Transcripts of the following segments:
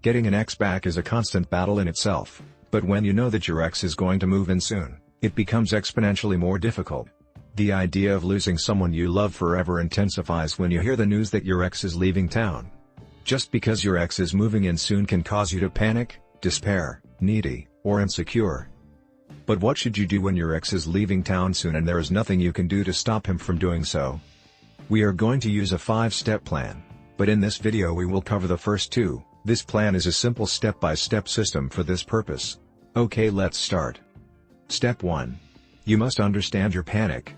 Getting an ex back is a constant battle in itself, but when you know that your ex is going to move in soon, it becomes exponentially more difficult. The idea of losing someone you love forever intensifies when you hear the news that your ex is leaving town. Just because your ex is moving in soon can cause you to panic, despair, needy, or insecure. But what should you do when your ex is leaving town soon and there is nothing you can do to stop him from doing so? We are going to use a 5-step plan, but in this video we will cover the first 2. This plan is a simple step-by-step system for this purpose. Okay, let's start. Step 1. You must understand your panic.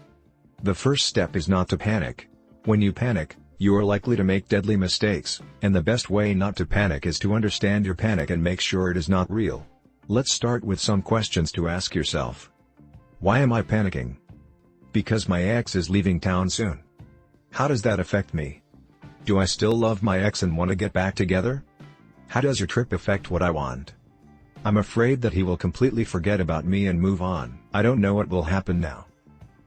The first step is not to panic. When you panic, you are likely to make deadly mistakes, and the best way not to panic is to understand your panic and make sure it is not real. Let's start with some questions to ask yourself. Why am I panicking? Because my ex is leaving town soon. How does that affect me? Do I still love my ex and want to get back together? How does your trip affect what I want? I'm afraid that he will completely forget about me and move on. I don't know what will happen now.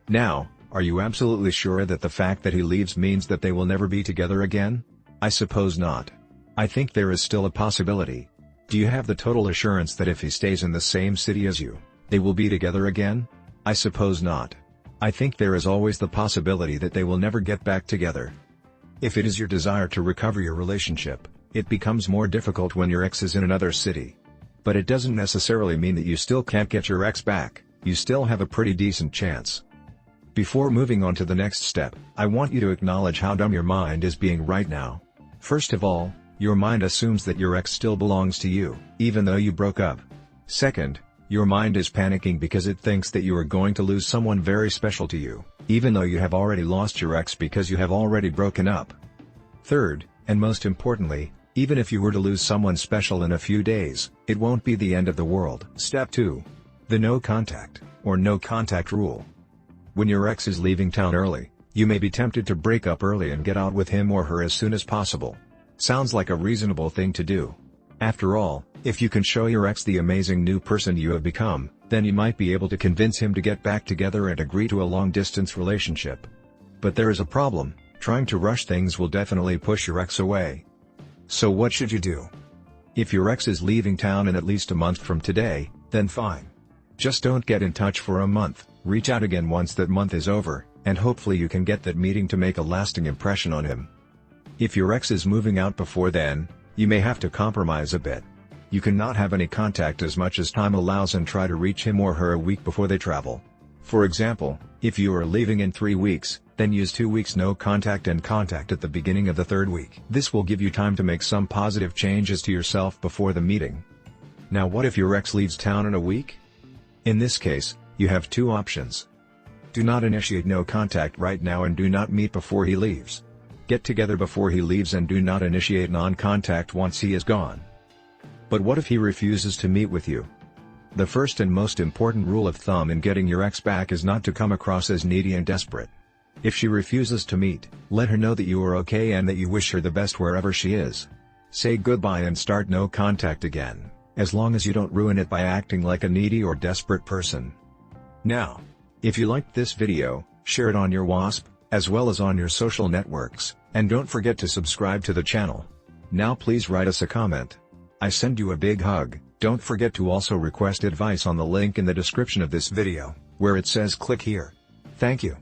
Now, are you absolutely sure that the fact that he leaves means that they will never be together again? I suppose not. I think there is still a possibility. Do you have the total assurance that if he stays in the same city as you, they will be together again? I suppose not. I think there is always the possibility that they will never get back together. If it is your desire to recover your relationship, it becomes more difficult when your ex is in another city. But it doesn't necessarily mean that you still can't get your ex back. You still have a pretty decent chance. Before moving on to the next step, I want you to acknowledge how dumb your mind is being right now. First of all, your mind assumes that your ex still belongs to you, even though you broke up. Second, your mind is panicking because it thinks that you are going to lose someone very special to you, even though you have already lost your ex because you have already broken up. Third, and most importantly, even if you were to lose someone special in a few days, it won't be the end of the world. Step 2. The no contact, or no contact rule. When your ex is leaving town early, you may be tempted to break up early and get out with him or her as soon as possible. Sounds like a reasonable thing to do. After all, if you can show your ex the amazing new person you have become, then you might be able to convince him to get back together and agree to a long-distance relationship. But there is a problem: trying to rush things will definitely push your ex away. So what should you do? If your ex is leaving town in at least a month from today, then fine. Just don't get in touch for a month, reach out again once that month is over, and hopefully you can get that meeting to make a lasting impression on him. If your ex is moving out before then, you may have to compromise a bit. You cannot have any contact as much as time allows and try to reach him or her a week before they travel. For example, if you are leaving in 3 weeks, then use 2 weeks no contact and contact at the beginning of the 3rd week. This will give you time to make some positive changes to yourself before the meeting. Now what if your ex leaves town in a week? In this case, you have 2 options. Do not initiate no contact right now and do not meet before he leaves. Get together before he leaves and do not initiate non-contact once he is gone. But what if he refuses to meet with you? The first and most important rule of thumb in getting your ex back is not to come across as needy and desperate. If she refuses to meet, let her know that you are okay and that you wish her the best wherever she is. Say goodbye and start no contact again, as long as you don't ruin it by acting like a needy or desperate person. Now, if you liked this video, share it on your WhatsApp, as well as on your social networks, and don't forget to subscribe to the channel. Now please write us a comment. I send you a big hug. Don't forget to also request advice on the link in the description of this video, where it says click here. Thank you.